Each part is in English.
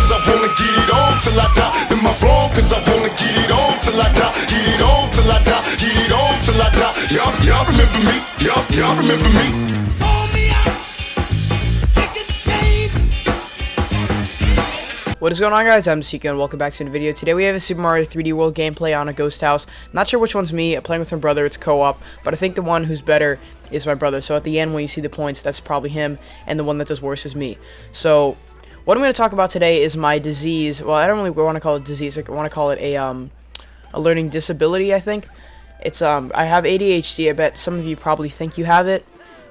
cause I wanna get it on till I die? Am I wrong cause I wanna get it on till I die? Get it on till I die, get it on till I die. Y'all remember me? Y'all remember me? What is going on, guys? I'm TheSNEAK0 and welcome back to the video. Today we have a Super Mario 3D World gameplay on a ghost house. Not sure which one's me. I'm playing with my brother. It's co-op, but I think the one who's better is my brother. So at the end when you see the points, that's probably him, and the one that does worse is me. So what I'm going to talk about today is my disease. Well, I don't really want to call it disease. I want to call it a learning disability, I think. It's I have ADHD. I bet some of you probably think you have it,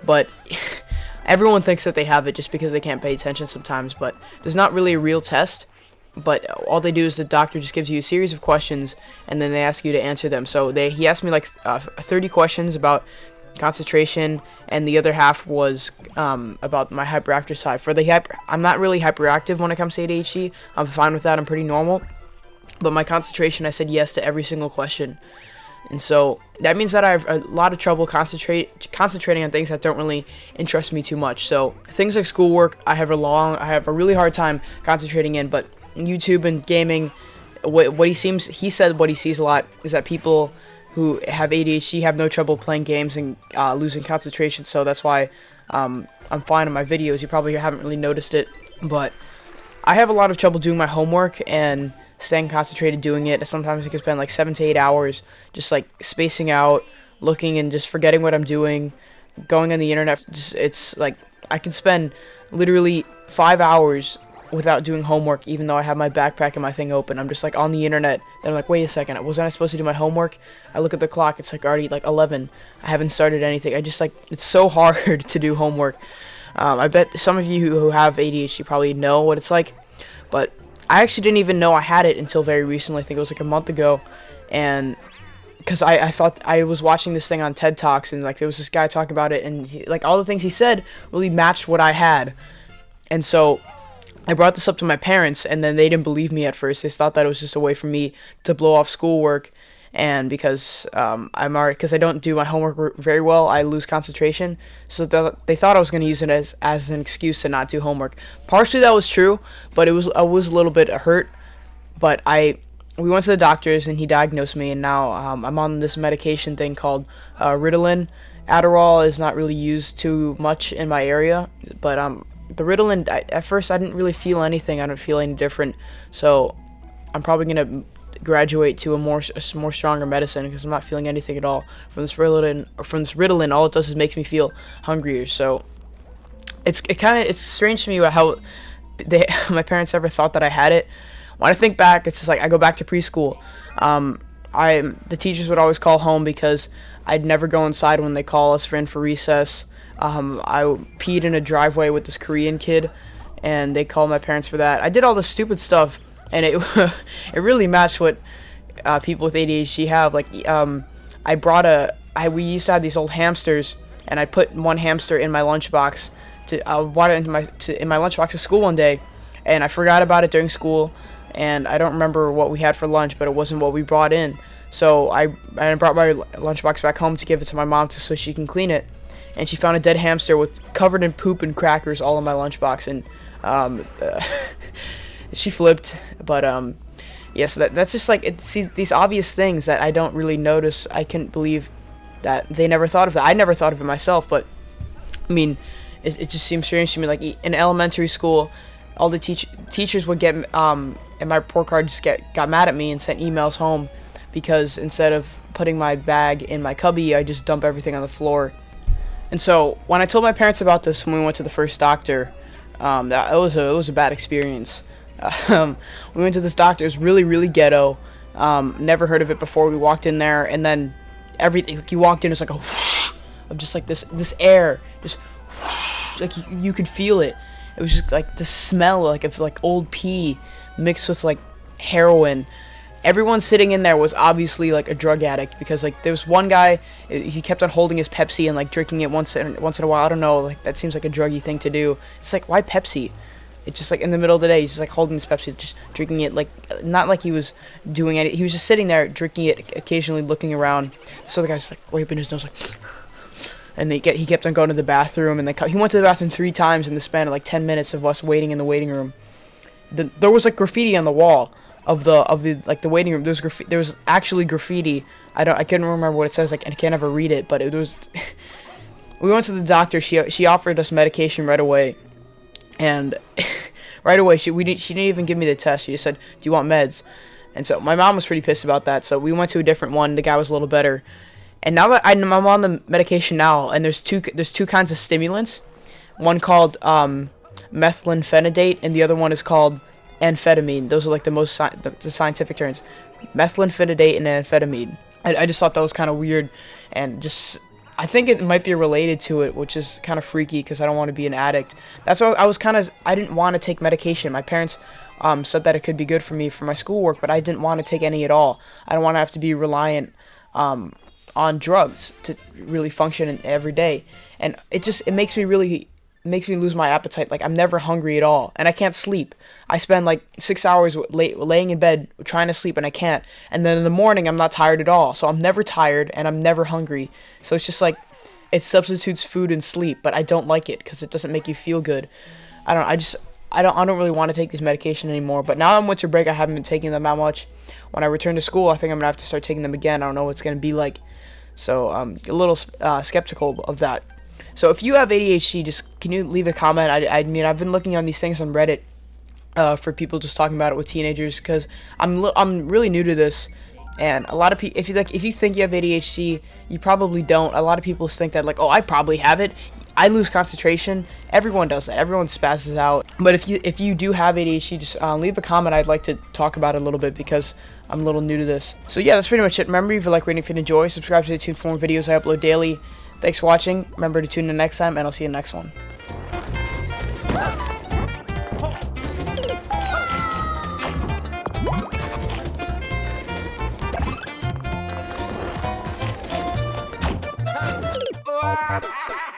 but everyone thinks that they have it just because they can't pay attention sometimes, but there's not really a real test. But all they do is the doctor just gives you a series of questions, and then they ask you to answer them. So he asked me like 30 questions about concentration, and the other half was about my hyperactive side. For the I'm not really hyperactive when it comes to ADHD. I'm fine with that. I'm pretty normal. But my concentration, I said yes to every single question. And so that means that I have a lot of trouble concentrating on things that don't really interest me too much. So things like schoolwork, I have a really hard time concentrating in. But YouTube and gaming, he said what he sees a lot is that people who have ADHD have no trouble playing games and losing concentration. So that's why I'm fine in my videos. You probably haven't really noticed it, but I have a lot of trouble doing my homework and staying concentrated doing it. Sometimes I can spend like 7 to 8 hours just like spacing out, looking and just forgetting what I'm doing, going on the internet. It's like I can spend literally 5 hours without doing homework, even though I have my backpack and my thing open. I'm just like on the internet, and I'm like, wait a second, wasn't I supposed to do my homework? I look at the clock, it's like already like 11. I haven't started anything. I just like, it's so hard to do homework. I bet some of you who have ADHD probably know what it's like, but I actually didn't even know I had it until very recently. I think it was like a month ago, and because I thought I was watching this thing on TED Talks, and like there was this guy talking about it, and like all the things he said really matched what I had. And so I brought this up to my parents, and then they didn't believe me at first. They thought that it was just a way for me to blow off schoolwork, and because because I don't do my homework very well, I lose concentration. So they thought I was going to use it as an excuse to not do homework. Partially that was true, but I was a little bit hurt. But we went to the doctors, and he diagnosed me, and now I'm on this medication thing called Ritalin. Adderall is not really used too much in my area, but the Ritalin, at first I didn't really feel anything. I don't feel any different. So I'm probably going to graduate to a more stronger medicine because I'm not feeling anything at all from this Ritalin. All it does is makes me feel hungrier. So it's strange to me how my parents ever thought that I had it. When I think back, it's just like I go back to preschool. The teachers would always call home because I'd never go inside when they call us for recess. I peed in a driveway with this Korean kid, and they called my parents for that. I did all this stupid stuff, and it it really matched what people with ADHD have. Like we used to have these old hamsters, and I put one hamster in my lunchbox brought it in my lunchbox to school one day, and I forgot about it during school, and I don't remember what we had for lunch, but it wasn't what we brought in. So I brought my lunchbox back home to give it to my mom so she can clean it. And she found a dead hamster covered in poop and crackers all in my lunchbox, and she flipped. But yeah, so that's just like these obvious things that I don't really notice. I can't believe that they never thought of that. I never thought of it myself, but I mean, it just seems strange to me. Like in elementary school, all the teachers would get and my report card just got mad at me and sent emails home because instead of putting my bag in my cubby, I just dump everything on the floor. And so when I told my parents about this when we went to the first doctor, it was a bad experience. We went to this doctor. It was really, really ghetto. Never heard of it before. We walked in there, and then everything. You walked in, it's like a whoosh of just like this air, just whoosh, like you could feel it. It was just like the smell, like of like old pee mixed with like heroin. Everyone sitting in there was obviously like a drug addict because like there was one guy, he kept on holding his Pepsi and like drinking it once in a while. I don't know, like that seems like a druggy thing to do. It's like, why Pepsi? It's just like in the middle of the day, he's just like holding his Pepsi, just drinking it, like not like he was doing it. He was just sitting there drinking it, occasionally looking around. So the guy's like wiping his nose, like, and he kept on going to the bathroom, and he went to the bathroom 3 times in the span of like 10 minutes of us waiting in the waiting room. there was like graffiti on the wall of the like the waiting room. There was actually graffiti. I couldn't remember what it says. Like, I can't ever read it, but it was. We went to the doctor. She offered us medication right away, and right away she didn't even give me the test. She just said, "Do you want meds?" And so my mom was pretty pissed about that. So we went to a different one. The guy was a little better. And now that I'm on the medication now, and there's two kinds of stimulants. One called methylenphenidate, and the other one is called amphetamine. Those are like the scientific terms. Methylenphenidate and amphetamine. I just thought that was kind of weird, and just I think it might be related to it, which is kind of freaky because I don't want to be an addict. That's why I didn't want to take medication. My parents said that it could be good for me for my schoolwork, but I didn't want to take any at all. I don't want to have to be reliant on drugs to really function every day, and it makes me lose my appetite. Like, I'm never hungry at all, and I can't sleep. I spend like 6 hours laying in bed trying to sleep, and I can't. And then in the morning, I'm not tired at all. So I'm never tired, and I'm never hungry. So it's just like, it substitutes food and sleep, but I don't like it because it doesn't make you feel good. I don't really want to take this medication anymore. But now I'm winter break, I haven't been taking them that much. When I return to school, I think I'm gonna have to start taking them again. I don't know what it's gonna be like. So I'm a little skeptical of that. So if you have ADHD, just can you leave a comment? I mean, I've been looking on these things on Reddit for people just talking about it with teenagers, because I'm really new to this, and a lot of people, if you think you have ADHD, you probably don't. A lot of people think that, like, oh, I probably have it. I lose concentration. Everyone does that. Everyone spazzes out. But if you do have ADHD, just leave a comment. I'd like to talk about it a little bit because I'm a little new to this. So yeah, that's pretty much it. Remember, if you like, rating, if you enjoy, subscribe to the Tune for more videos I upload daily. Thanks for watching. Remember to tune in next time, and I'll see you in the next one. Ha ha ha!